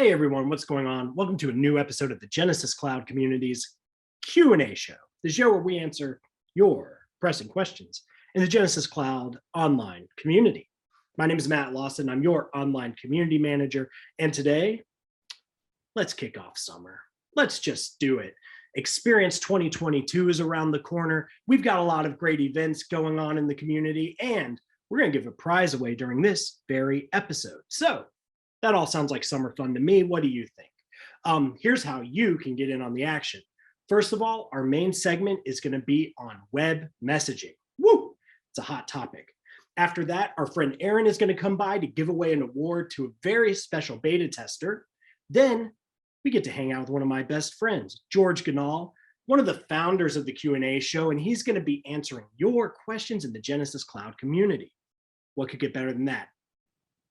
Hey everyone, what's going on? Welcome to a new episode of the Genesys Cloud Community's Q&A show, the show where we answer your pressing questions in the Genesys Cloud online community. My name is Matt Lawson. I'm your online community manager, and today, let's kick off summer. Let's just do it. Experience 2022 is around the corner. We've got a lot of great events going on in the community, and we're going to give a prize away during this very episode. So that all sounds like summer fun to me. What do you think? Here's how you can get in on the action. First of all, our main segment is going to be on web messaging. Woo! It's a hot topic. After that, our friend Aaron is going to come by to give away an award to a very special beta tester. Then we get to hang out with one of my best friends, George Ganahl, one of the founders of the Q&A show, and he's going to be answering your questions in the Genesys Cloud community. What could get better than that?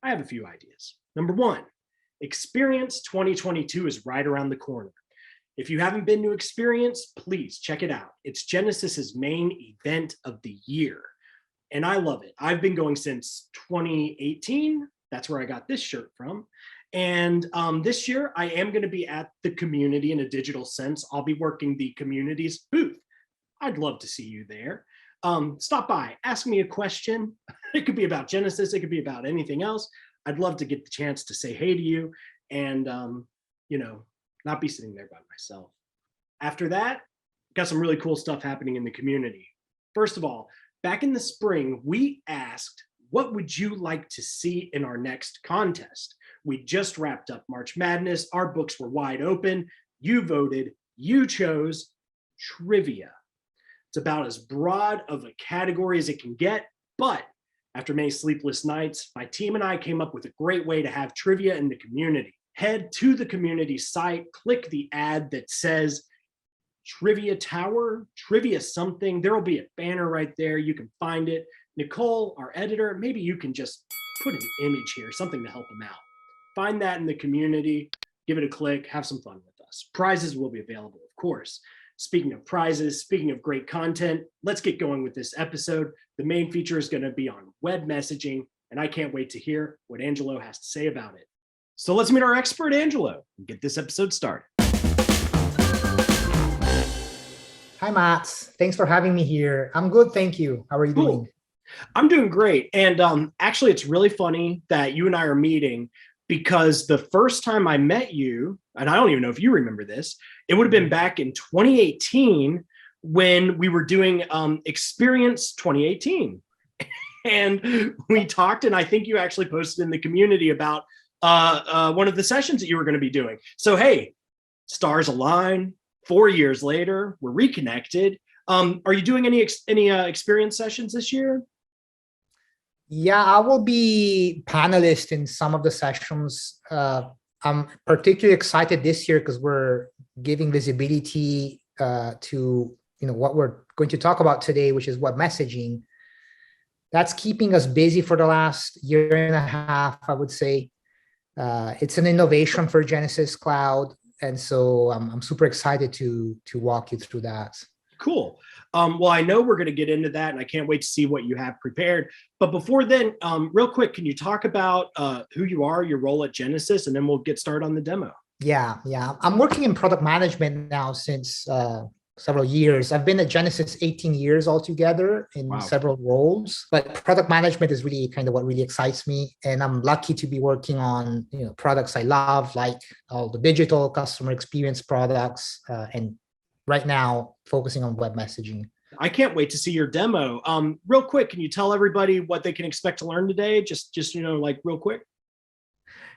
I have a few ideas. Number one, Experience 2022 is right around the corner. If you haven't been to Experience, please check it out. It's Genesys's main event of the year, and I love it. I've been going since 2018. That's where I got this shirt from. And this year, I am going to be at the community in a digital sense. I'll be working the community's booth. I'd love to see you there. Stop by, ask me a question. It could be about Genesys. It could be about anything else. I'd love to get the chance to say hey to you and, not be sitting there by myself. After that, got some really cool stuff happening in the community. First of all, back in the spring, we asked, what would you like to see in our next contest? We just wrapped up March Madness. Our books were wide open. You voted, you chose trivia. It's about as broad of a category as it can get, but after many sleepless nights, my team and I came up with a great way to have trivia in the community. Head to the community site, click the ad that says Trivia Tower, Trivia something. There will be a banner right there. You can find it. Nicole, our editor, maybe you can just put an image here, something to help them out. Find that in the community, give it a click, have some fun with us. Prizes will be available, of course. Speaking of prizes, speaking of great content, let's get going with this episode. The main feature is going to be on web messaging, and I can't wait to hear what Angelo has to say about it. So let's meet our expert, Angelo, and get this episode started. Hi, Matt. Thanks for having me here. I'm good, thank you. How are you doing? I'm doing great. And actually, it's really funny that you and I are meeting because the first time I met you, and I don't even know if you remember this, it would have been back in 2018 when we were doing Experience 2018. And we talked, and I think you actually posted in the community about one of the sessions that you were going to be doing. So, hey, stars align. 4 years later, we're reconnected. Are you doing any experience sessions this year? Yeah, I will be panelist in some of the sessions. I'm particularly excited this year because we're giving visibility to what we're going to talk about today, which is web messaging. That's keeping us busy for the last year and a half, I would say. It's an innovation for Genesys Cloud, and so I'm super excited to walk you through that. Cool. Well, I know we're going to get into that, and I can't wait to see what you have prepared. But before then, real quick, can you talk about who you are, your role at Genesys, and then we'll get started on the demo? Yeah. I'm working in product management now since several years. I've been at Genesys 18 years altogether in several roles, but product management is really kind of what really excites me. And I'm lucky to be working on products I love, like all the digital customer experience products, and right now focusing on web messaging. I can't wait to see your demo. Real quick, can you tell everybody what they can expect to learn today? Just real quick.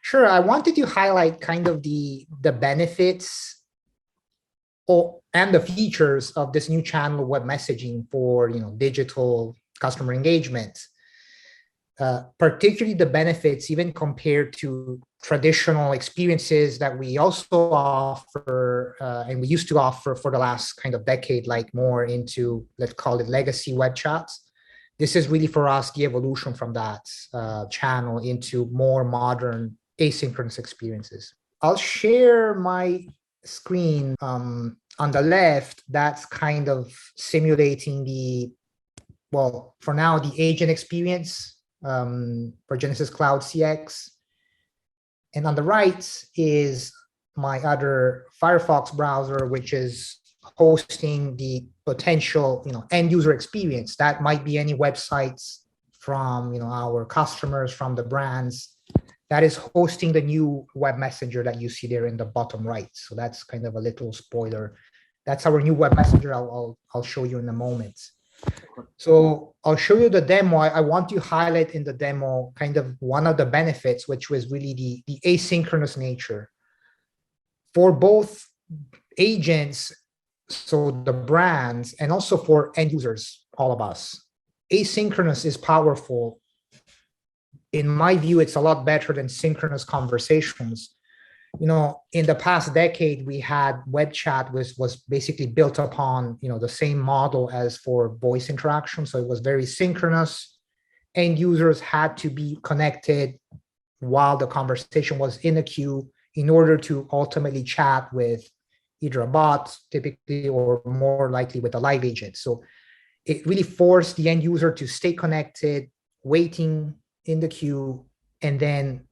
Sure. I wanted to highlight kind of the benefits and the features of this new channel web messaging for digital customer engagement. Particularly the benefits, even compared to traditional experiences that we also offer and we used to offer for the last kind of decade, like more into, let's call it legacy web chats. This is really for us the evolution from that channel into more modern asynchronous experiences. I'll share my screen on the left. That's kind of simulating for now, the agent experience for Genesys Cloud CX. And on the right is my other Firefox browser, which is hosting the potential, end user experience. That might be any websites from, our customers, from the brands. That is hosting the new web messenger that you see there in the bottom right. So that's kind of a little spoiler. That's our new web messenger. I'll show you in a moment. So I'll show you the demo. I want to highlight in the demo kind of one of the benefits, which was really the asynchronous nature. For both agents, so the brands, and also for end users, all of us, asynchronous is powerful. In my view, it's a lot better than synchronous conversations. In the past decade, we had web chat was basically built upon, the same model as for voice interaction. So it was very synchronous. End users had to be connected while the conversation was in a queue in order to ultimately chat with either a bot, typically, or more likely with a live agent. So it really forced the end user to stay connected, waiting in the queue, and then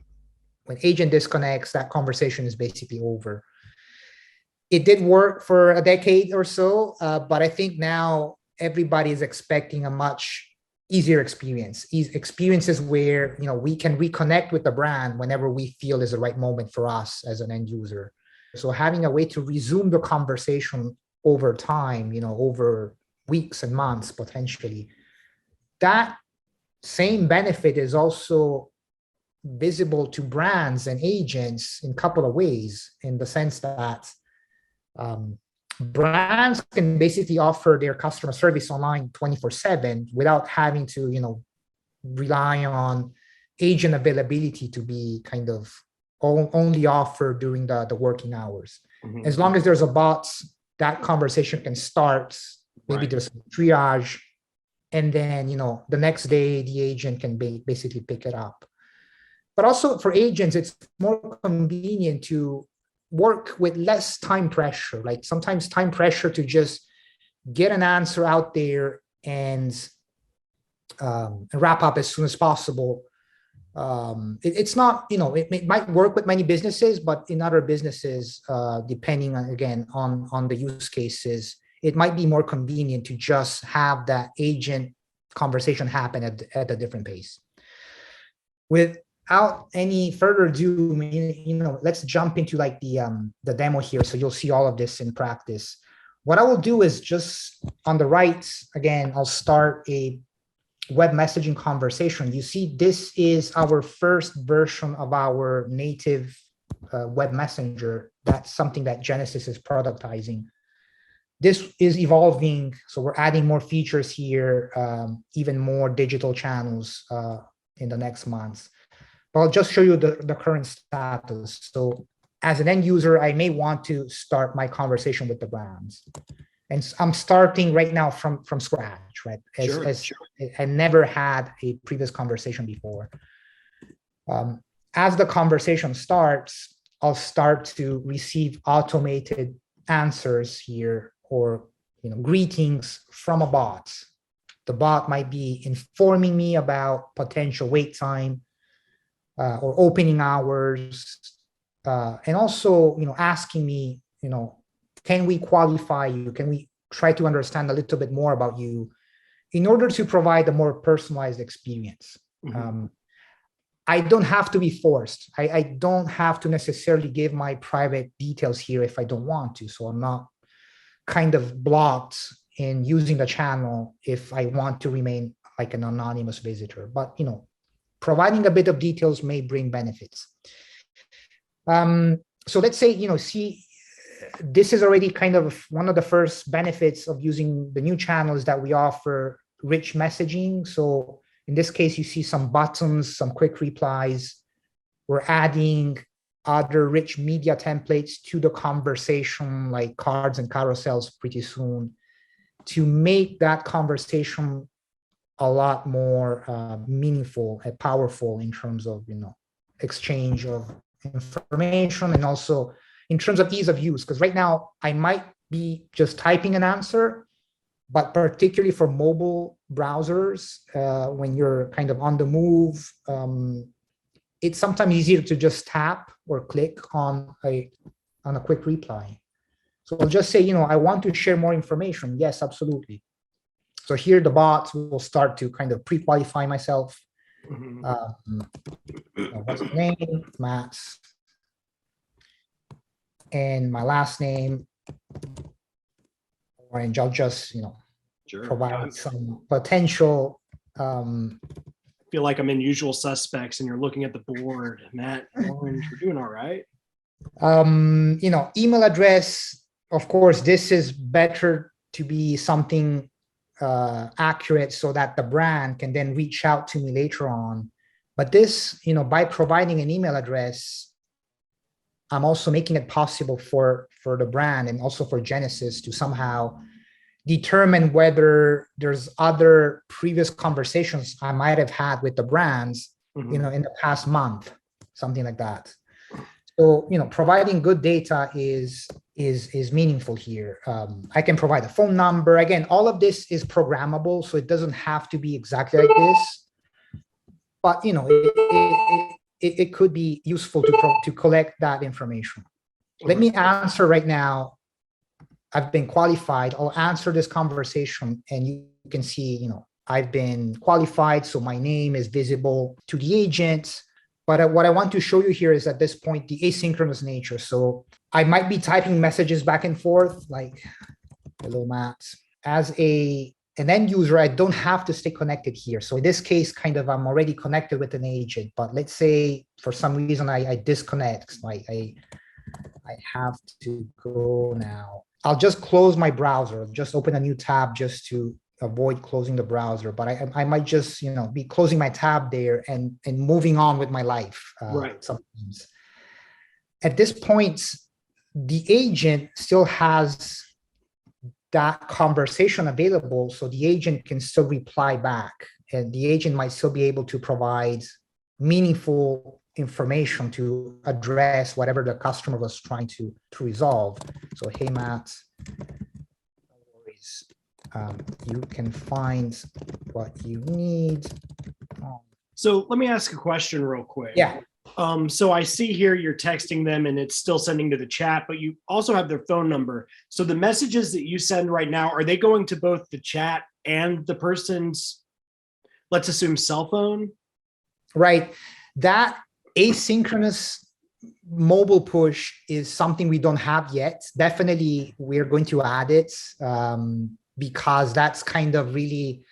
when agent disconnects, that conversation is basically over. It did work for a decade or so, but I think now everybody is expecting a much easier experience. Experiences where we can reconnect with the brand whenever we feel is the right moment for us as an end user. So having a way to resume the conversation over time, over weeks and months potentially, that same benefit is also visible to brands and agents in a couple of ways, in the sense that brands can basically offer their customer service online 24/7 without having to, rely on agent availability to be kind of only offered during the working hours. Mm-hmm. As long as there's a bot, that conversation can start. Maybe there's some triage, and then, the next day the agent can basically pick it up. But also for agents, it's more convenient to work with less time pressure. Like sometimes time pressure to just get an answer out there and wrap up as soon as possible. It's not, it might work with many businesses, but in other businesses, depending on the use cases, it might be more convenient to just have that agent conversation happen at a different pace. Without any further ado, let's jump into like the demo here. So you'll see all of this in practice. What I will do is just on the right, again, I'll start a web messaging conversation. You see, this is our first version of our native web messenger. That's something that Genesys is productizing. This is evolving, so we're adding more features here, even more digital channels in the next months. But I'll just show you the current status. So as an end user, I may want to start my conversation with the brands. And I'm starting right now from scratch, right? Sure. I never had a previous conversation before. As the conversation starts, I'll start to receive automated answers here, or greetings from a bot. The bot might be informing me about potential wait time or opening hours, and also asking me, can we qualify you? Can we try to understand a little bit more about you in order to provide a more personalized experience? Mm-hmm. I don't have to be forced. I don't have to necessarily give my private details here if I don't want to. So I'm not kind of blocked in using the channel if I want to remain like an anonymous visitor. But, providing a bit of details may bring benefits. So let's say, see, this is already kind of one of the first benefits of using the new channels that we offer rich messaging. So in this case, you see some buttons, some quick replies. We're adding other rich media templates to the conversation, like cards and carousels pretty soon, to make that conversation a lot more meaningful and powerful in terms of, exchange of information, and also in terms of ease of use. Because right now I might be just typing an answer, but particularly for mobile browsers, when you're kind of on the move, it's sometimes easier to just tap or click on a quick reply. So I'll just say, I want to share more information. Yes, absolutely. So here the bot will start to kind of pre-qualify myself. What's my name? Matt. And my last name. And I'll just, provide some potential. I feel like I'm in Usual Suspects and you're looking at the board. Matt, Orange, we're doing all right. Email address, of course, this is better to be something accurate so that the brand can then reach out to me later on. But this, by providing an email address, I'm also making it possible for the brand and also for Genesys to somehow determine whether there's other previous conversations I might have had with the brands, in the past month, something like that. So, providing good data is meaningful here. I can provide a phone number. Again, all of this is programmable, so it doesn't have to be exactly like this. But, it could be useful to collect that information. Let me answer right now. I've been qualified. I'll answer this conversation and you can see, I've been qualified. So my name is visible to the agent. But what I want to show you here is at this point, the asynchronous nature. So I might be typing messages back and forth like, hello, Matt. As an end user, I don't have to stay connected here. So in this case, I'm already connected with an agent. But let's say for some reason I disconnect. I have to go now. I'll just close my browser, just open a new tab just to avoid closing the browser. But I might just, be closing my tab there and moving on with my life. Right. Sometimes. At this point, the agent still has that conversation available. So the agent can still reply back and the agent might still be able to provide meaningful information to address whatever the customer was trying to resolve. So, hey, Matt, no worries. You can find what you need. So let me ask a question real quick. Yeah. So I see here you're texting them and it's still sending to the chat, but you also have their phone number. So the messages that you send right now, are they going to both the chat and the person's, let's assume, cell phone? Right. That asynchronous mobile push is something we don't have yet. Definitely, we're going to add it because that's kind of really,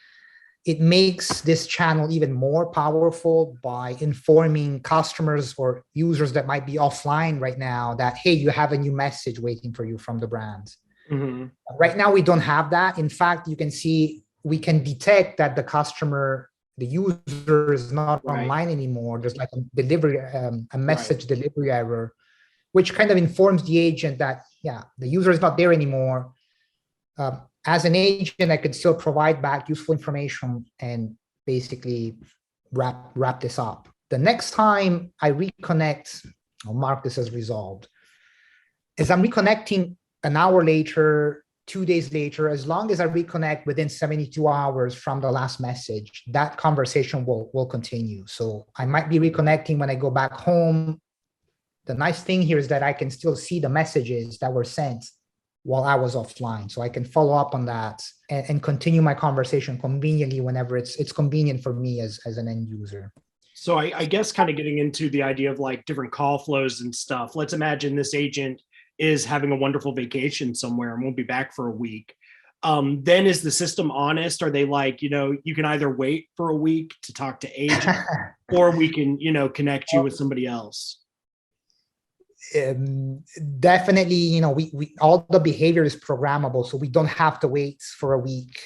it makes this channel even more powerful by informing customers or users that might be offline right now that, hey, you have a new message waiting for you from the brand. Right now, we don't have that. In fact, you can see, we can detect that the user is not online anymore. There's like a message delivery error, which kind of informs the agent that, the user is not there anymore. As an agent, I could still provide back useful information and basically wrap this up. The next time I reconnect, I'll mark this as resolved. As I'm reconnecting an hour later, 2 days later, as long as I reconnect within 72 hours from the last message, that conversation will continue. So I might be reconnecting when I go back home. The nice thing here is that I can still see the messages that were sent while I was offline. So I can follow up on that and continue my conversation conveniently whenever it's convenient for me as an end user. So I guess kind of getting into the idea of like different call flows and stuff. Let's imagine this agent is having a wonderful vacation somewhere and won't be back for a week. Then is the system honest? Are they like, you can either wait for a week to talk to agent or we can, connect you with somebody else? Definitely, we all the behavior is programmable, so we don't have to wait for a week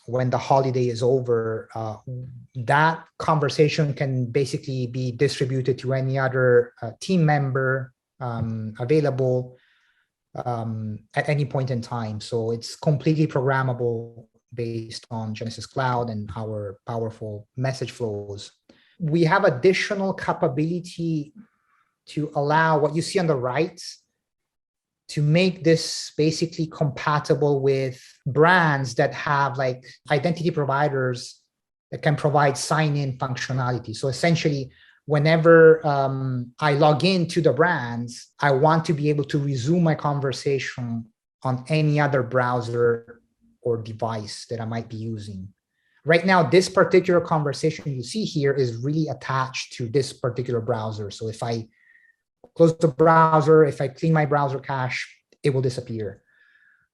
when the holiday is over. That conversation can basically be distributed to any other team member available at any point in time. So it's completely programmable based on Genesys Cloud and our powerful message flows. We have additional capability to allow what you see on the right to make this basically compatible with brands that have like identity providers that can provide sign-in functionality. So essentially, whenever I log into the brands, I want to be able to resume my conversation on any other browser or device that I might be using. Right now, this particular conversation you see here is really attached to this particular browser. So if I close the browser, if I clean my browser cache, it will disappear.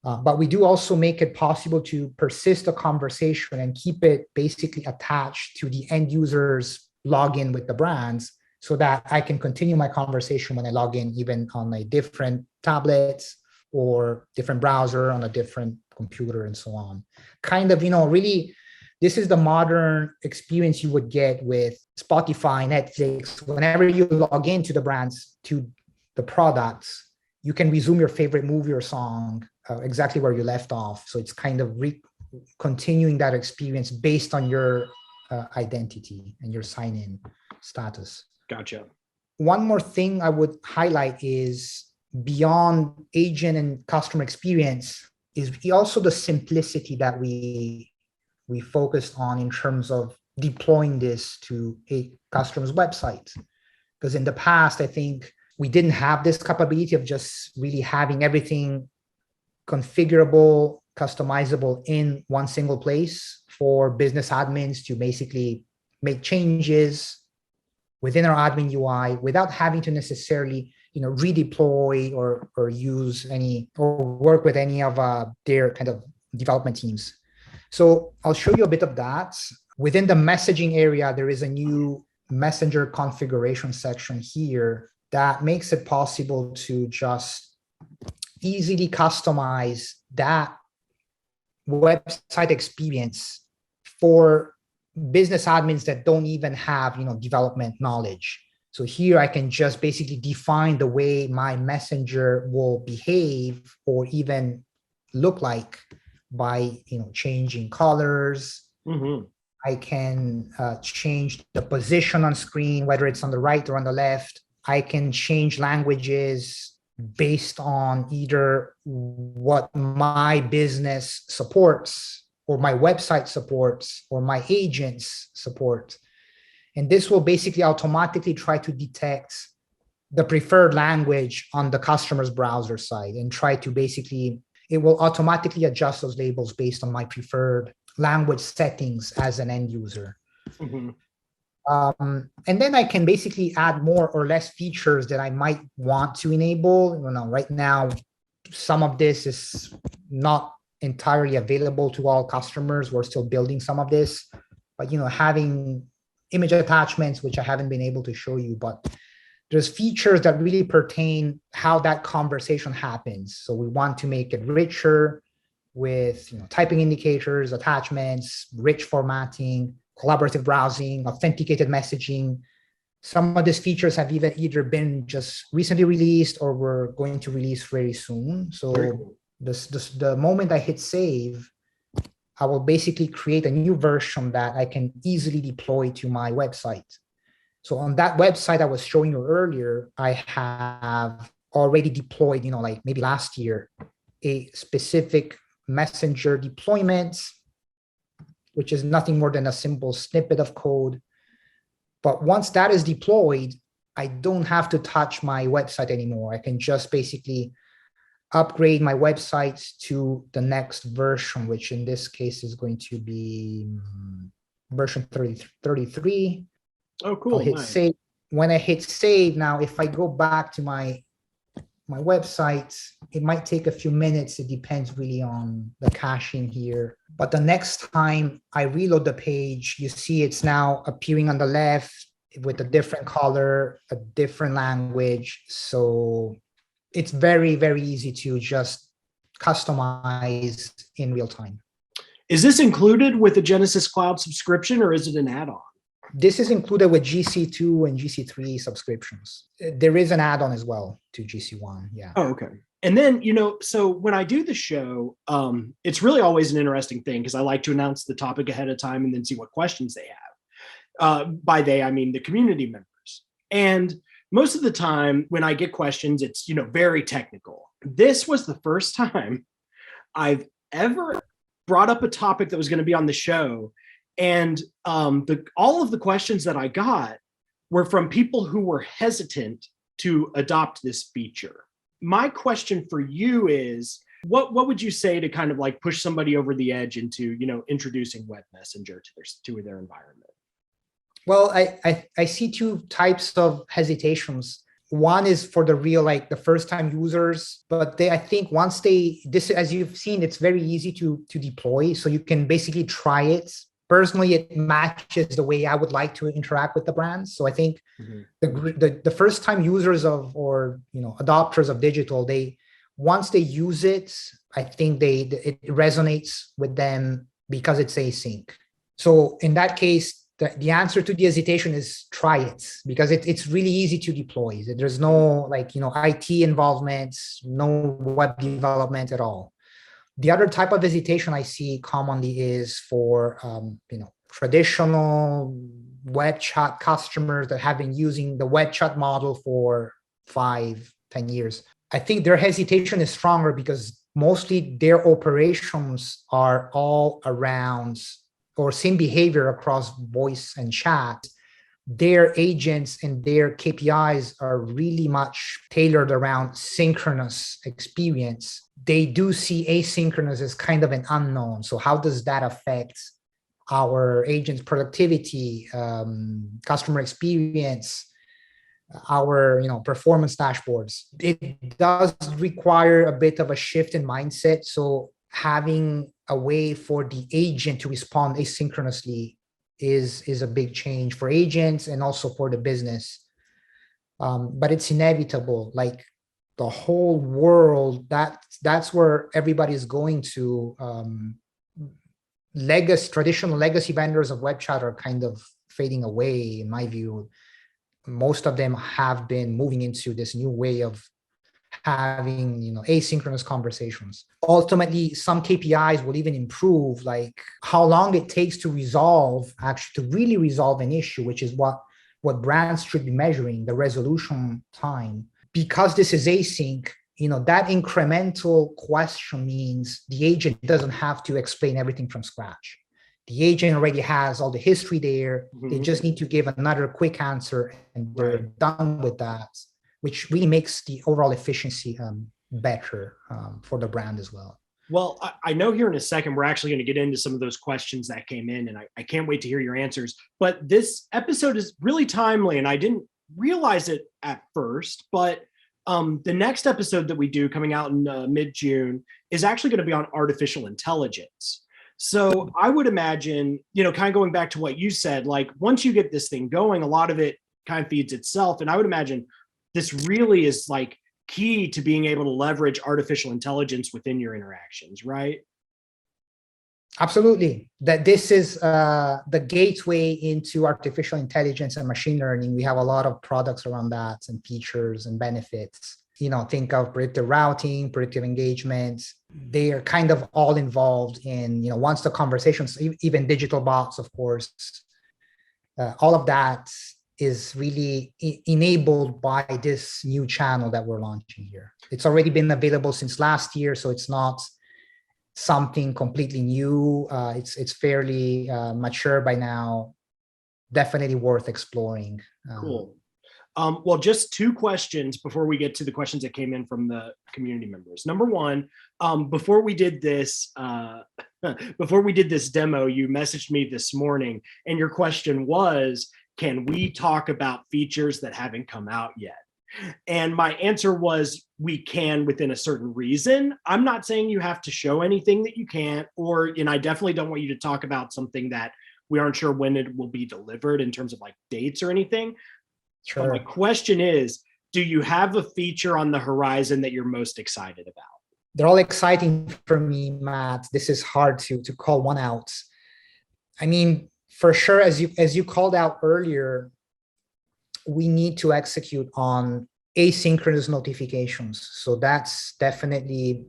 But we do also make it possible to persist the conversation and keep it basically attached to the end user's login with the brands so that I can continue my conversation when I log in, even on a different tablet or different browser on a different computer and so on. Kind of, really, this is the modern experience you would get with Spotify, Netflix. Whenever you log into the brands, to the products, you can resume your favorite movie or song exactly where you left off. So it's kind of continuing that experience based on your identity and your sign-in status. Gotcha. One more thing I would highlight is beyond agent and customer experience is also the simplicity that we focused on in terms of deploying this to a customer's website. Because in the past, I think we didn't have this capability of just really having everything configurable, customizable in one single place for business admins to basically make changes within our admin UI without having to necessarily redeploy or use any or work with any of their kind of development teams. So I'll show you a bit of that. Within the messaging area, there is a new messenger configuration section here that makes it possible to just easily customize that website experience for business admins that don't even have development knowledge. So here I can just basically define the way my messenger will behave or even look like by changing colors. Mm-hmm. I can change the position on screen, whether it's on the right or on the left. I can change languages based on either what my business supports or my website supports or my agents support. And this will basically automatically try to detect the preferred language on the customer's browser side and try to it will automatically adjust those labels based on my preferred language settings as an end user. Mm-hmm. And then I can basically add more or less features that I might want to enable. Right now, some of this is not entirely available to all customers. We're still building some of this, but having image attachments, which I haven't been able to show you, but there's features that really pertain how that conversation happens. So we want to make it richer with typing indicators, attachments, rich formatting, collaborative browsing, authenticated messaging. Some of these features have either been just recently released or we're going to release very soon. So cool. The moment I hit save, I will basically create a new version that I can easily deploy to my website. So on that website I was showing you earlier, I have already deployed, like maybe last year, a specific messenger deployment, which is nothing more than a simple snippet of code. But once that is deployed, I don't have to touch my website anymore. I can just basically upgrade my website to the next version, which in this case is going to be version 33. Oh, cool. I'll hit save. When I hit save now, if I go back to my website, it might take a few minutes. It depends really on the caching here. But the next time I reload the page, you see it's now appearing on the left with a different color, a different language. So it's very, very easy to just customize in real time. Is this included with the Genesys Cloud subscription or is it an add-on? This is included with GC2 and GC3 subscriptions. There is an add-on as well to GC1. Yeah. Oh, okay. And then, so when I do the show, it's really always an interesting thing because I like to announce the topic ahead of time and then see what questions they have. By they, I mean the community members. And most of the time when I get questions, it's, very technical. This was the first time I've ever brought up a topic that was going to be on the show. And all of the questions that I got were from people who were hesitant to adopt this feature. My question for you is, what would you say to kind of like push somebody over the edge into, introducing Web Messenger to their environment? Well, I see two types of hesitations. One is for the real, like the first time users, but I think once as you've seen, it's very easy to deploy. So you can basically try it. Personally, it matches the way I would like to interact with the brands. So I think the first time users or adopters of digital, once they use it, I think it resonates with them because it's async. So in that case, the answer to the hesitation is try it, because it's really easy to deploy. There's no IT involvement, no web development at all. The other type of hesitation I see commonly is for traditional web chat customers that have been using the web chat model for 5-10 years. I think their hesitation is stronger because mostly their operations are all around or same behavior across voice and chat. Their agents and their KPIs are really much tailored around synchronous experience. They do see asynchronous as kind of an unknown. So how does that affect our agents' productivity, customer experience, our performance dashboards? It does require a bit of a shift in mindset. So having a way for the agent to respond asynchronously is a big change for agents and also for the business. But it's inevitable. Like the whole world, that's where everybody is going to. Traditional legacy vendors of web chat are kind of fading away, in my view. Most of them have been moving into this new way of having asynchronous conversations. Ultimately, some KPIs will even improve, like how long it takes to really resolve an issue, which is what brands should be measuring, the resolution time. Because this is async, that incremental question means the agent doesn't have to explain everything from scratch. The agent already has all the history there. Mm-hmm. They just need to give another quick answer and they're done with that, which really makes the overall efficiency better for the brand as well. Well, I know here in a second, we're actually going to get into some of those questions that came in, and I can't wait to hear your answers. But this episode is really timely, and I didn't realize it at first, but the next episode that we do coming out in mid-June is actually going to be on artificial intelligence. So I would imagine, kind of going back to what you said, like once you get this thing going, a lot of it kind of feeds itself. And I would imagine this really is like key to being able to leverage artificial intelligence within your interactions, right? Absolutely. That this is the gateway into artificial intelligence and machine learning. We have a lot of products around that and features and benefits. Think of predictive routing, predictive engagement. They are kind of all involved in, once the conversations, even digital bots, of course, all of that is really enabled by this new channel that we're launching here. It's already been available since last year, so it's not something completely new. It's fairly mature by now. Definitely worth exploring. Cool. Well, just two questions before we get to the questions that came in from the community members. Number one, before we did this demo, you messaged me this morning, and your question was, can we talk about features that haven't come out yet? And my answer was, we can within a certain reason. I'm not saying you have to show anything that you can't, and I definitely don't want you to talk about something that we aren't sure when it will be delivered in terms of like dates or anything. Sure. But my question is, do you have a feature on the horizon that you're most excited about? They're all exciting for me, Matt. This is hard to call one out. I mean, for sure, as you called out earlier, we need to execute on asynchronous notifications. So that's definitely,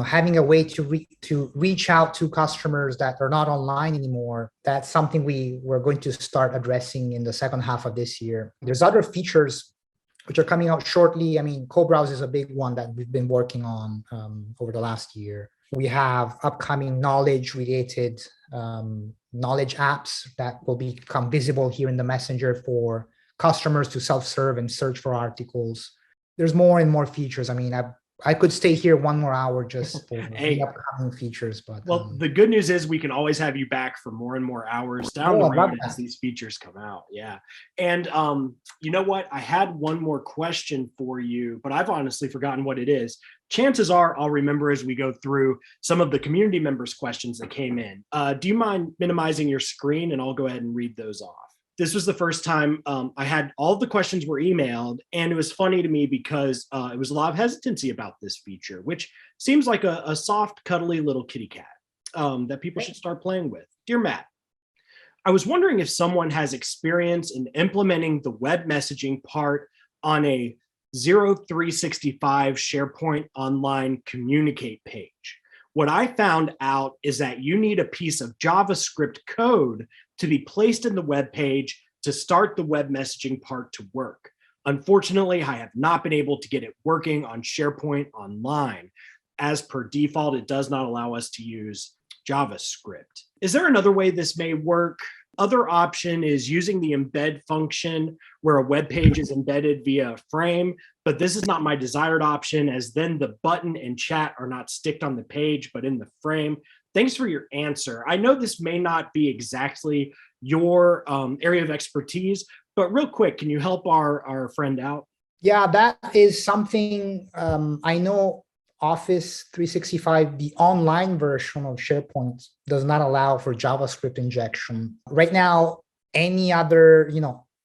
having a way to reach out to customers that are not online anymore. That's something we're going to start addressing in the second half of this year. There's other features which are coming out shortly. I mean, co-browse is a big one that we've been working on over the last year. We have upcoming knowledge-related knowledge apps that will become visible here in the Messenger for customers to self-serve and search for articles. There's more and more features. I mean, I could stay here 1 more hour just for the upcoming features, but well, the good news is we can always have you back for more and more hours down the road as these features come out. Yeah. And you know what? I had one more question for you, but I've honestly forgotten what it is. Chances are I'll remember as we go through some of the community members' questions that came in. Do you mind minimizing your screen, and I'll go ahead and read those off? This was the first time I had all of the questions were emailed, and it was funny to me because it was a lot of hesitancy about this feature, which seems like a soft, cuddly little kitty cat that people should start playing with. Dear Matt, I was wondering if someone has experience in implementing the web messaging part on a 0365 SharePoint Online Communicate page. What I found out is that you need a piece of JavaScript code to be placed in the web page to start the web messaging part to work. Unfortunately, I have not been able to get it working on SharePoint Online. As per default, it does not allow us to use JavaScript. Is there another way this may work? Other option is using the embed function where a web page is embedded via a frame, but this is not my desired option, as then the button and chat are not sticked on the page, but in the frame. Thanks for your answer. I know this may not be exactly your area of expertise, but real quick, can you help our friend out? Yeah, that is something I know. Office 365, the online version of SharePoint, does not allow for JavaScript injection. Right now, any other,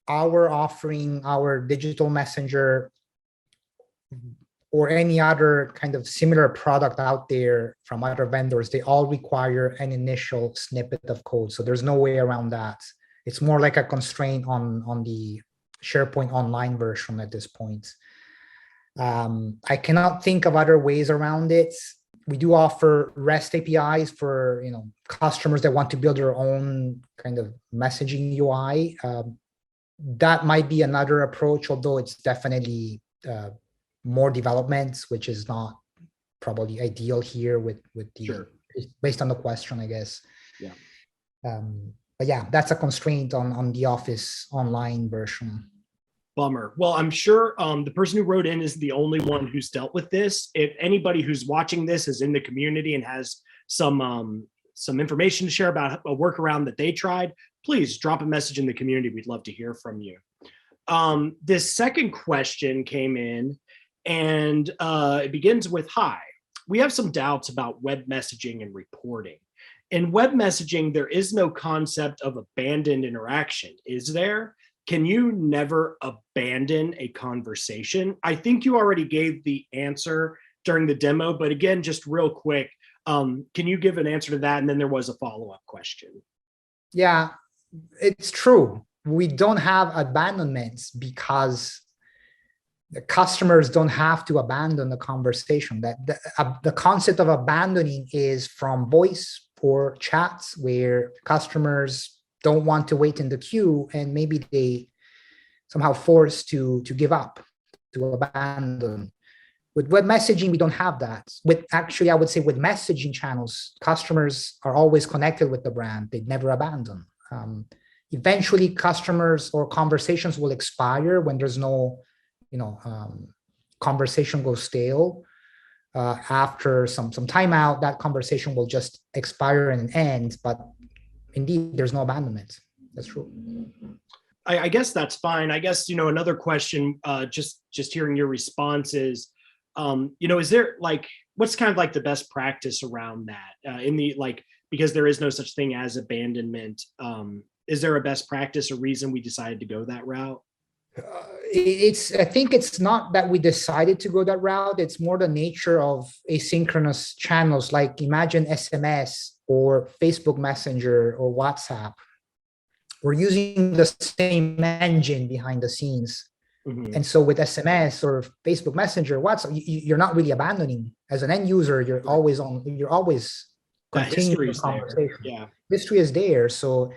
our offering, our digital messenger, or any other kind of similar product out there from other vendors, they all require an initial snippet of code. So there's no way around that. It's more like a constraint on the SharePoint Online version at this point. I cannot think of other ways around it. We do offer REST APIs for customers that want to build their own kind of messaging UI. That might be another approach, although it's definitely more development, which is not probably ideal here with the based on the question, I guess. Yeah. But yeah, that's a constraint on the Office Online version. Bummer. Well, I'm sure the person who wrote in is the only one who's dealt with this. If anybody who's watching this is in the community and has some information to share about a workaround that they tried, please drop a message in the community. We'd love to hear from you. This second question came in, and it begins with, hi, we have some doubts about web messaging and reporting. In web messaging, there is no concept of abandoned interaction, is there? Can you never abandon a conversation? I think you already gave the answer during the demo, but again, just real quick, can you give an answer to that? And then there was a follow-up question. Yeah, it's true. We don't have abandonments because the customers don't have to abandon the conversation. That the concept of abandoning is from voice or chats where customers don't want to wait in the queue, and maybe they somehow forced to give up, to abandon. With web messaging, we don't have that. I would say with messaging channels, customers are always connected with the brand. They never abandon. Eventually, customers or conversations will expire when there's no, conversation goes stale. After some timeout, that conversation will just expire and end. But indeed, there's no abandonment. That's true. I guess that's fine. I guess, another question, just hearing your responses, is there what's kind of like the best practice around that because there is no such thing as abandonment. Is there a best practice or reason we decided to go that route? I think it's not that we decided to go that route. It's more the nature of asynchronous channels. Like imagine SMS or Facebook Messenger or WhatsApp. We're using the same engine behind the scenes. Mm-hmm. And so with SMS or Facebook Messenger, WhatsApp, you're not really abandoning. As an end user, you're always continuing the conversation. Yeah. History is there. So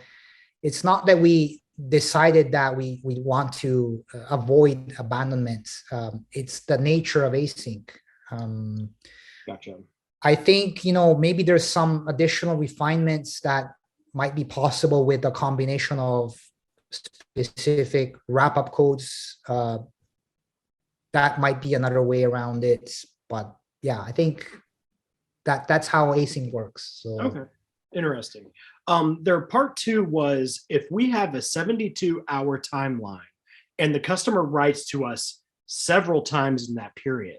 it's not that we decided that we want to avoid abandonment. It's the nature of async. Gotcha. I think, maybe there's some additional refinements that might be possible with a combination of specific wrap-up codes. That might be another way around it. But yeah, I think that's how async works. So Okay, interesting. Their part two was if we have a 72-hour timeline and the customer writes to us several times in that period,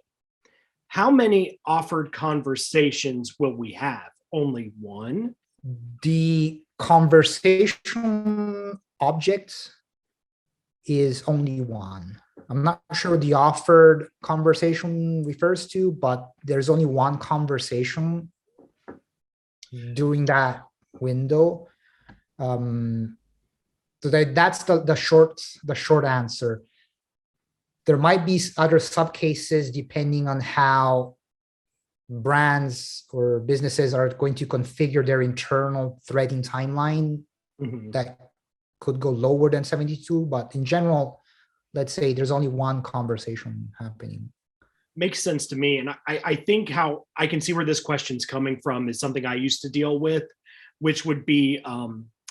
how many offered conversations will we have? Only one? the conversation object is only one. I'm not sure the offered conversation refers to, but there's only one conversation during that window. So that's the short answer. There might be other subcases depending on how brands or businesses are going to configure their internal threading timeline that could go lower than 72. But in general, let's say there's only one conversation happening. Makes sense to me. And I think how I can see where this question's coming from is something I used to deal with, which would be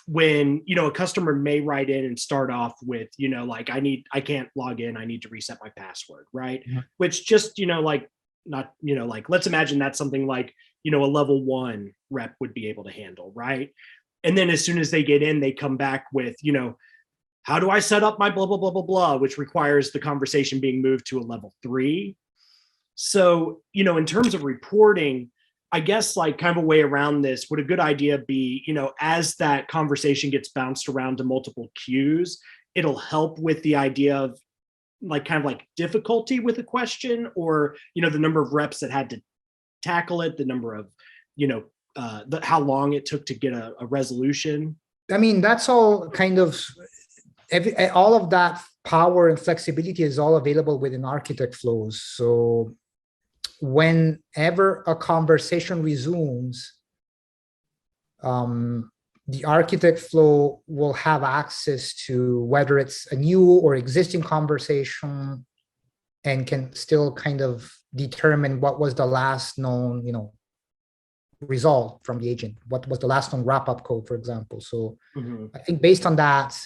when, a customer may write in and start off with, like, I can't log in, I need to reset my password, right? Yeah. Which just, not, let's imagine that's something like, a level 1 rep would be able to handle, right? And then as soon as they get in, they come back with, how do I set up my blah, blah, blah, blah, blah, which requires the conversation being moved to a level 3. So, in terms of reporting, I guess like kind of a way around this, would a good idea be, as that conversation gets bounced around to multiple queues, it'll help with the idea of like kind of like difficulty with a question, or, the number of reps that had to tackle it, the number of, how long it took to get a resolution. I mean, that's all kind of, all of that power and flexibility is all available within architect flows. So whenever a conversation resumes, the architect flow will have access to whether it's a new or existing conversation and can still kind of determine what was the last known, result from the agent, what was the last known wrap-up code, for example. So I think based on that,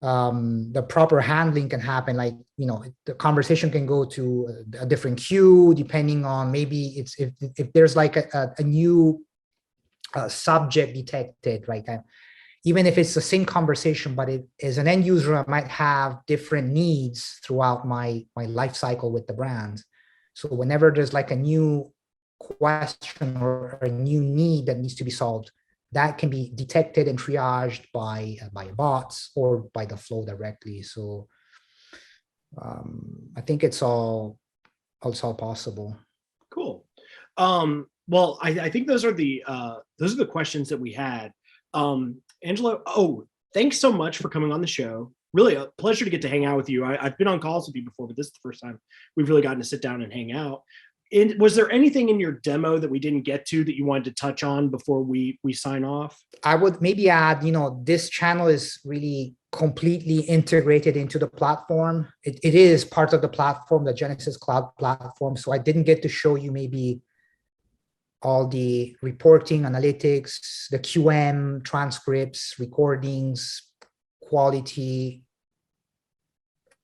the proper handling can happen. Like, the conversation can go to a different queue depending on maybe it's if there's like a new subject detected, right? Even if it's the same conversation, but it as an end user, I might have different needs throughout my life cycle with the brand. So whenever there's like a new question or a new need that needs to be solved, that can be detected and triaged by bots or by the flow directly. So I think it's all possible. Cool. Well, I think those are the questions that we had. Angelo, thanks so much for coming on the show. Really a pleasure to get to hang out with you. I've been on calls with you before, but this is the first time we've really gotten to sit down and hang out. And was there anything in your demo that we didn't get to that you wanted to touch on before we sign off? I would maybe add, this channel is really completely integrated into the platform. It is part of the platform, the Genesys Cloud platform. So I didn't get to show you maybe all the reporting, analytics, the QM, transcripts, recordings, quality,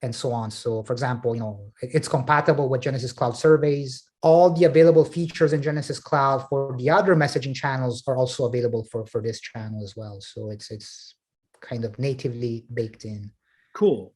and so on. So for example, it's compatible with Genesys Cloud surveys. All the available features in Genesys Cloud for the other messaging channels are also available for this channel as well. So it's kind of natively baked in. Cool.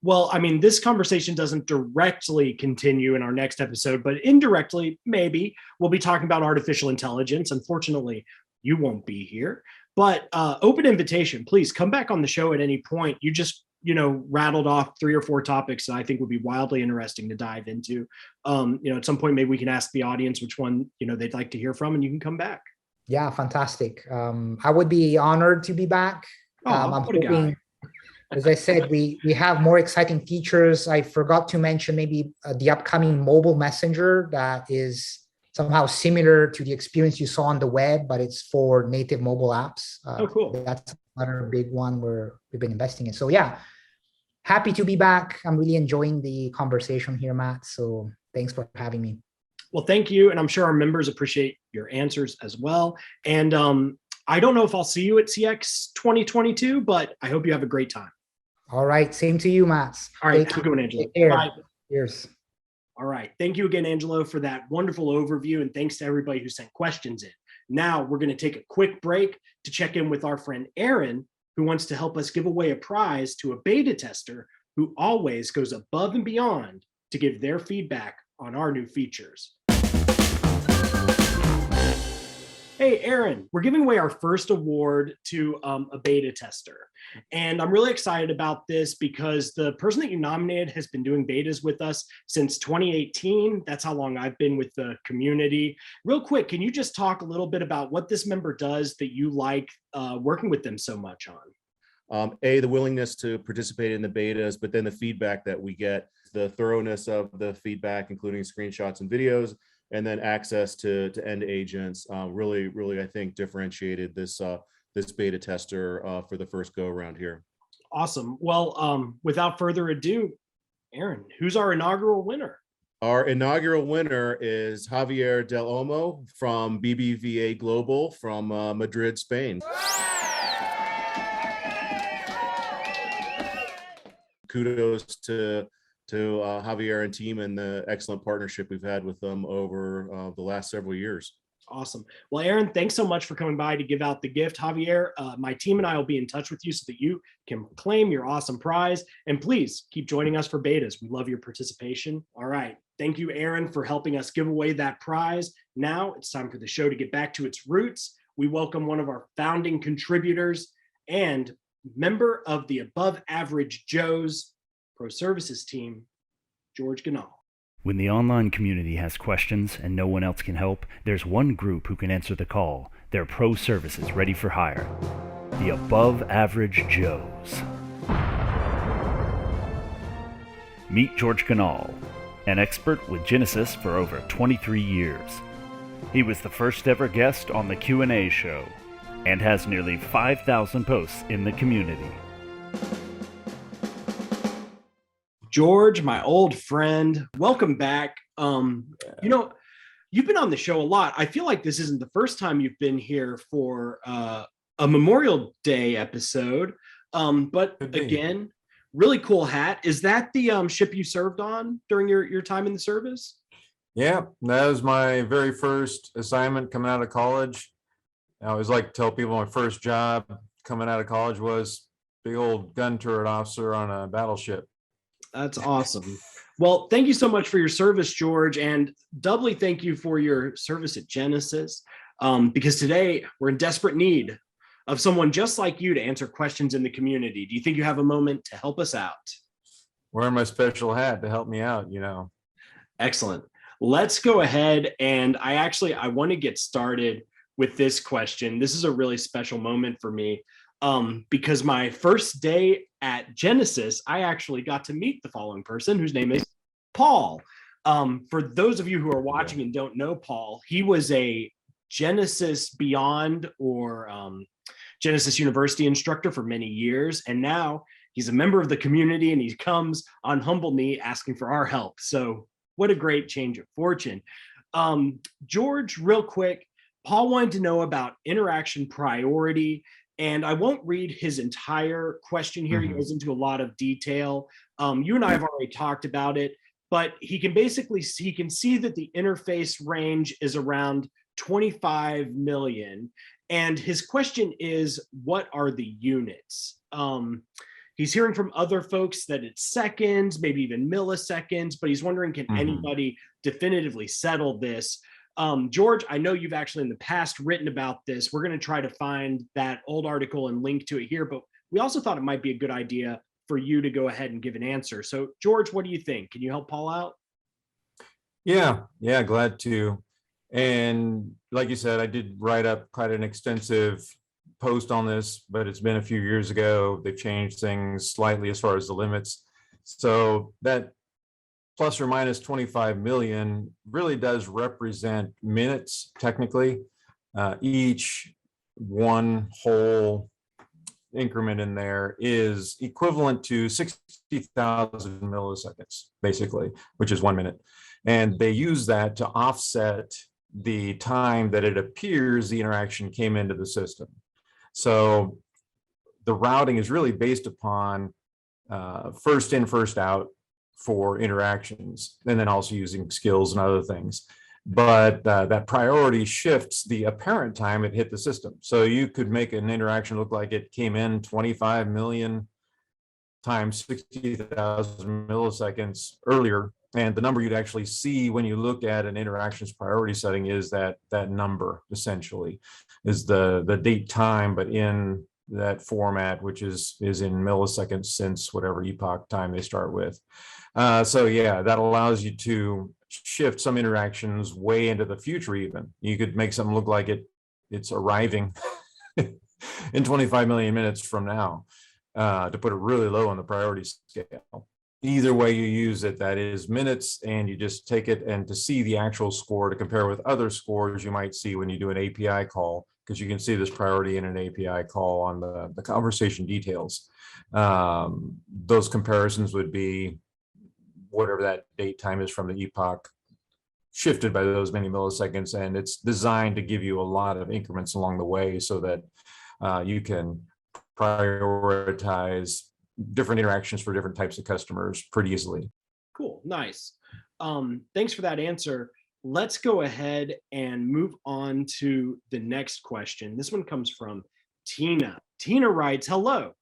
Well, I mean, this conversation doesn't directly continue in our next episode, but indirectly, maybe we'll be talking about artificial intelligence. Unfortunately, you won't be here, but open invitation, please come back on the show at any point. You just, rattled off 3 or 4 topics that I think would be wildly interesting to dive into. At some point, maybe we can ask the audience which one, they'd like to hear from, and you can come back. Yeah, fantastic. I would be honored to be back. I'm hoping, as I said, we have more exciting features. I forgot to mention maybe the upcoming mobile messenger that is somehow similar to the experience you saw on the web, but it's for native mobile apps. Cool. That's another big one where we've been investing in. So yeah, happy to be back. I'm really enjoying the conversation here, Matt. So thanks for having me. Well, thank you. And I'm sure our members appreciate your answers as well. And I don't know if I'll see you at CX 2022, but I hope you have a great time. All right. Same to you, Matt. All right. Have a good one, Angelo. Take care. Bye. Cheers. All right. Thank you again, Angelo, for that wonderful overview. And thanks to everybody who sent questions in. Now we're going to take a quick break to check in with our friend Aaron, who wants to help us give away a prize to a beta tester who always goes above and beyond to give their feedback on our new features. Hey, Aaron, we're giving away our first award to a beta tester. And I'm really excited about this because the person that you nominated has been doing betas with us since 2018. That's how long I've been with the community. Real quick, can you just talk a little bit about what this member does that you like working with them so much on? The willingness to participate in the betas, but then the feedback that we get, the thoroughness of the feedback, including screenshots and videos, and then access to end agents, really, I think, differentiated this beta tester for the first go around here. Awesome. Well, without further ado, Aaron, who's our inaugural winner? Our inaugural winner is Javier Del Olmo from BBVA Global from Madrid, Spain. Kudos to Javier and team and the excellent partnership we've had with them over the last several years. Awesome. Well, Aaron, thanks so much for coming by to give out the gift. Javier, my team and I will be in touch with you so that you can claim your awesome prize. And please keep joining us for betas. We love your participation. All right. Thank you, Aaron, for helping us give away that prize. Now it's time for the show to get back to its roots. We welcome one of our founding contributors and member of the Above Average Joes Pro Services team, George Ganahl. When the online community has questions and no one else can help, there's one group who can answer the call. They're Pro Services ready for hire. The Above Average Joes. Meet George Ganahl, an expert with Genesys for over 23 years. He was the first ever guest on the Q&A show and has nearly 5,000 posts in the community. George, my old friend, welcome back. You've been on the show a lot. I feel like this isn't the first time you've been here for a Memorial Day episode. But again, really cool hat. Is that the ship you served on during your time in the service? Yeah, that was my very first assignment coming out of college. I always like to tell people my first job coming out of college was big old gun turret officer on a battleship. That's awesome. Well, thank you so much for your service, George, and doubly thank you for your service at Genesys, because today we're in desperate need of someone just like you to answer questions in the community. Do you think you have a moment to help us out? Wearing my special hat to help me out, Excellent. Let's go ahead, and I want to get started with this question. This is a really special moment for me. Because my first day at Genesys, I actually got to meet the following person whose name is Paul. For those of you who are watching and don't know Paul, he was a Genesys Beyond or Genesys University instructor for many years. And now he's a member of the community and he comes on humble knee asking for our help. So what a great change of fortune. George, real quick, Paul wanted to know about interaction priority. And I won't read his entire question here. He goes into a lot of detail. You and I have already talked about it, but he can see that the interface range is around 25 million. And his question is, what are the units? He's hearing from other folks that it's seconds, maybe even milliseconds, but he's wondering, can anybody definitively settle this? George, I know you've actually in the past written about this. We're going to try to find that old article and link to it here, but we also thought it might be a good idea for you to go ahead and give an answer. So George, what do you think? Can you help Paul out? Yeah, glad to. And like you said, I did write up quite an extensive post on this, but it's been a few years ago. They've changed things slightly as far as the limits. So that plus or minus 25 million really does represent minutes technically. Each one whole increment in there is equivalent to 60,000 milliseconds, basically, which is 1 minute. And they use that to offset the time that it appears the interaction came into the system. So the routing is really based upon first in, first out for interactions, and then also using skills and other things. But that priority shifts the apparent time it hit the system. So you could make an interaction look like it came in 25 million times 60,000 milliseconds earlier. And the number you'd actually see when you look at an interaction's priority setting is that number, essentially, is the date time, but in that format, which is in milliseconds since whatever epoch time they start with. So yeah, that allows you to shift some interactions way into the future. Even you could make something look like it's arriving in 25 million minutes from now, to put it really low on the priority scale. Either way you use it, that is minutes, and you just take it, and to see the actual score to compare with other scores you might see when you do an API call, because you can see this priority in an API call on the conversation details. Those comparisons would be whatever that date time is from the epoch shifted by those many milliseconds, and it's designed to give you a lot of increments along the way so that you can prioritize different interactions for different types of customers pretty easily. Cool, nice. Thanks for that answer. Let's go ahead and move on to the next question. This one comes from Tina. Tina writes, hello.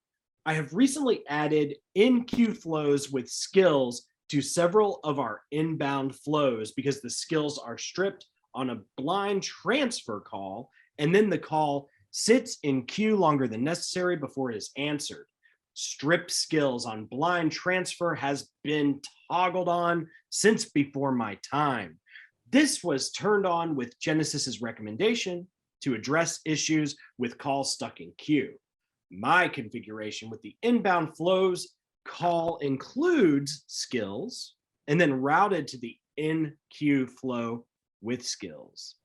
I have recently added in-queue flows with skills to several of our inbound flows because the skills are stripped on a blind transfer call, and then the call sits in queue longer than necessary before it is answered. Strip skills on blind transfer has been toggled on since before my time. This was turned on with Genesys's recommendation to address issues with calls stuck in queue. My configuration with the inbound flows call includes skills and then routed to the in-queue flow with skills.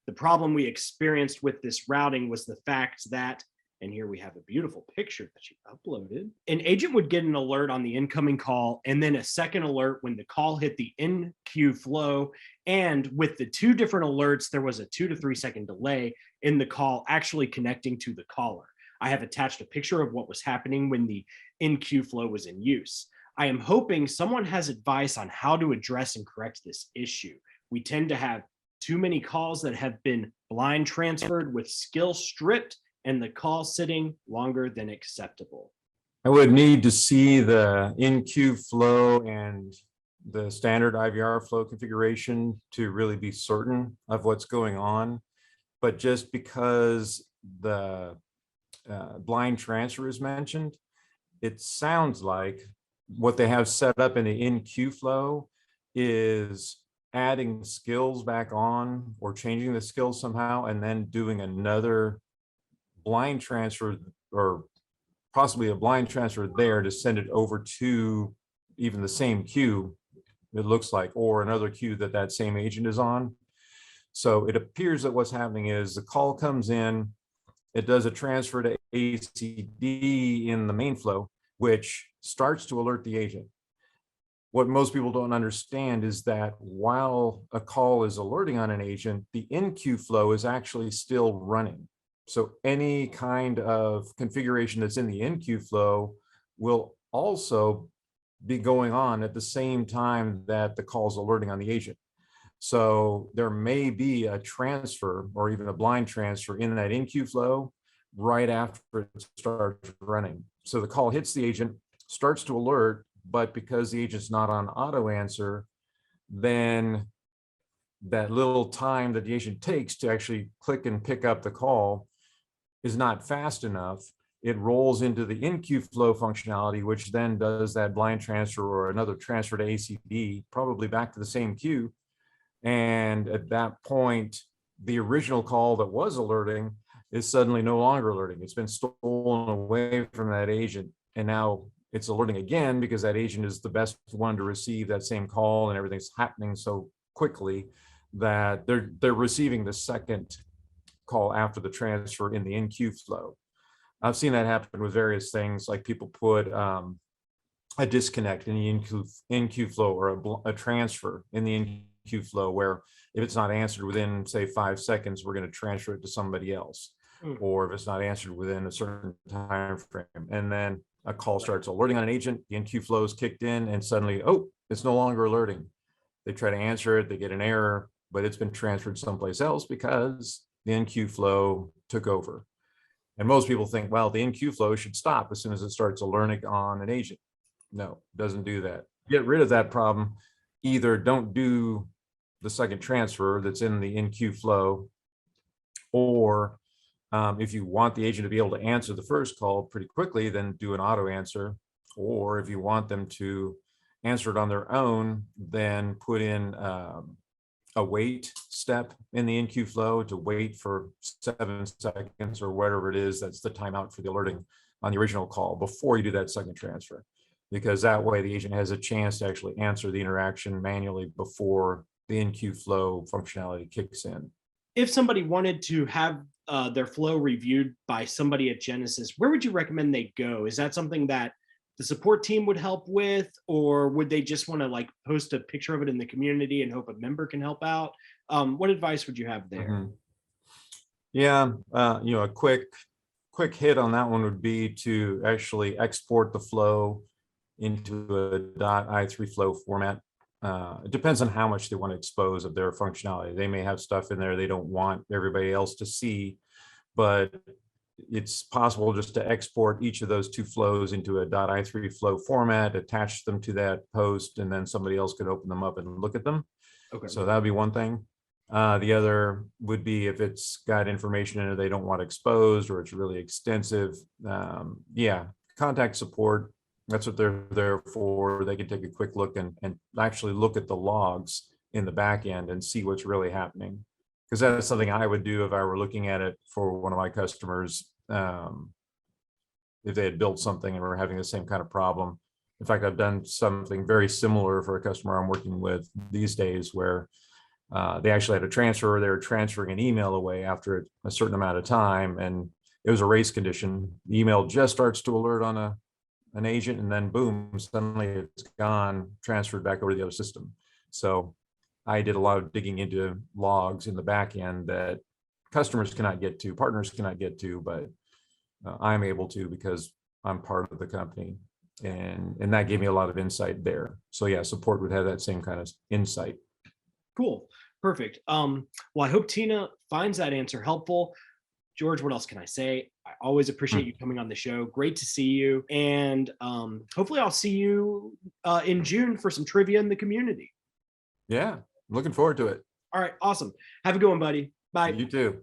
The problem we experienced with this routing was the fact that, and here we have a beautiful picture that she uploaded, an agent would get an alert on the incoming call and then a second alert when the call hit the in-queue flow. And with the two different alerts, there was a 2 to 3 second delay in the call actually connecting to the caller. I have attached a picture of what was happening when the in-queue flow was in use. I am hoping someone has advice on how to address and correct this issue. We tend to have too many calls that have been blind transferred with skill stripped and the call sitting longer than acceptable. I would need to see the in-queue flow and the standard IVR flow configuration to really be certain of what's going on. But just because the blind transfer is mentioned, it sounds like what they have set up in the in-queue flow is adding skills back on or changing the skills somehow and then doing another blind transfer or possibly a blind transfer there to send it over to even the same queue, it looks like, or another queue that same agent is on. So it appears that what's happening is the call comes in, it does a transfer to ACD in the main flow, which starts to alert the agent. What most people don't understand is that while a call is alerting on an agent, the in-queue flow is actually still running. So any kind of configuration that's in the in-queue flow will also be going on at the same time that the call is alerting on the agent. So there may be a transfer or even a blind transfer in that in-queue flow right after it starts running. So the call hits the agent, starts to alert, but because the agent's not on auto answer, then that little time that the agent takes to actually click and pick up the call is not fast enough. It rolls into the in-queue flow functionality, which then does that blind transfer or another transfer to ACD, probably back to the same queue. And at that point, the original call that was alerting is suddenly no longer alerting. It's been stolen away from that agent. And now it's alerting again because that agent is the best one to receive that same call, and everything's happening so quickly that they're receiving the second call after the transfer in the in-queue flow. I've seen that happen with various things, like people put a disconnect in the in-queue flow or a transfer in the queue flow, where if it's not answered within, say, 5 seconds, we're going to transfer it to somebody else. Or if it's not answered within a certain time frame, and then a call starts alerting on an agent, the in-queue flow is kicked in, and suddenly, oh, it's no longer alerting. They try to answer it, they get an error, but it's been transferred someplace else because the in-queue flow took over. And most people think, well, the in-queue flow should stop as soon as it starts alerting on an agent. No, it doesn't do that. Get rid of that problem. Either don't do the second transfer that's in the in-queue flow, or if you want the agent to be able to answer the first call pretty quickly, then do an auto answer. Or if you want them to answer it on their own, then put in a wait step in the in-queue flow to wait for 7 seconds or whatever it is. That's the timeout for the alerting on the original call before you do that second transfer, because that way the agent has a chance to actually answer the interaction manually before the in-queue flow functionality kicks in. If somebody wanted to have their flow reviewed by somebody at Genesys, where would you recommend they go? Is that something that the support team would help with, or would they just want to like post a picture of it in the community and hope a member can help out? What advice would you have there? Yeah, a quick hit on that one would be to actually export the flow into a .i3 flow format. It depends on how much they want to expose of their functionality. They may have stuff in there they don't want everybody else to see, but it's possible just to export each of those 2 flows into a .i3 flow format, attach them to that post, and then somebody else could open them up and look at them. Okay. So that would be one thing. The other would be if it's got information in it they don't want exposed, or it's really extensive. Contact support. That's what they're there for. They can take a quick look and actually look at the logs in the back end and see what's really happening. Because that's something I would do if I were looking at it for one of my customers. If they had built something and were having the same kind of problem. In fact, I've done something very similar for a customer I'm working with these days, where they actually had a transfer. They were transferring an email away after a certain amount of time, and it was a race condition. The email just starts to alert on an agent, and then boom, suddenly it's gone, transferred back over to the other system. So I did a lot of digging into logs in the back end that customers cannot get to, partners cannot get to, but I'm able to because I'm part of the company. And that gave me a lot of insight there. So yeah, support would have that same kind of insight. Cool. Perfect. Well, I hope Tina finds that answer helpful. George, what else can I say? I always appreciate you coming on the show. Great to see you. And hopefully I'll see you in June for some trivia in the community. Yeah, looking forward to it. All right, awesome. Have a good one, buddy. Bye. You too.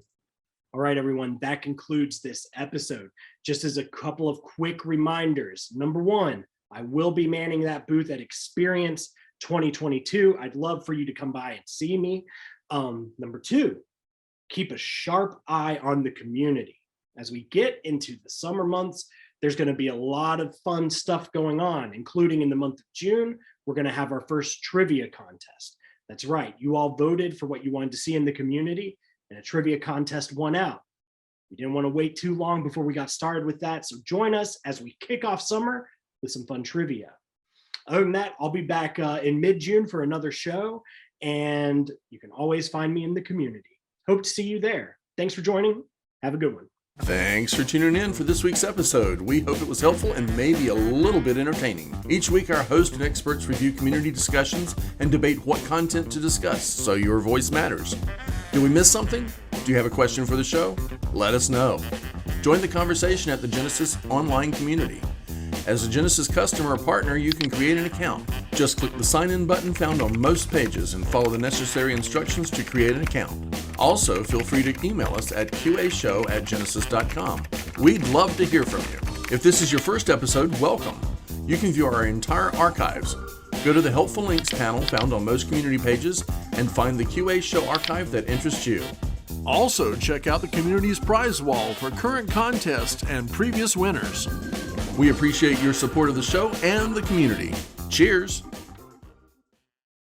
All right, everyone, that concludes this episode. Just as a couple of quick reminders. Number 1, I will be manning that booth at Experience 2022. I'd love for you to come by and see me. Number 2, keep a sharp eye on the community. As we get into the summer months, there's going to be a lot of fun stuff going on, including in the month of June, we're going to have our first trivia contest. That's right. You all voted for what you wanted to see in the community, and a trivia contest won out. We didn't want to wait too long before we got started with that, so join us as we kick off summer with some fun trivia. Other than that, I'll be back in mid-June for another show, and you can always find me in the community. Hope to see you there. Thanks for joining. Have a good one. Thanks for tuning in for this week's episode. We hope it was helpful and maybe a little bit entertaining. Each week, our host and experts review community discussions and debate what content to discuss, so your voice matters. Did we miss something? Do you have a question for the show? Let us know. Join the conversation at the Genesys online community. As a Genesys customer or partner, you can create an account. Just click the sign-in button found on most pages and follow the necessary instructions to create an account. Also, feel free to email us at qashow@genesys.com. We'd love to hear from you. If this is your first episode, welcome. You can view our entire archives. Go to the Helpful Links panel found on most community pages and find the QA Show archive that interests you. Also, check out the community's prize wall for current contests and previous winners. We appreciate your support of the show and the community. Cheers!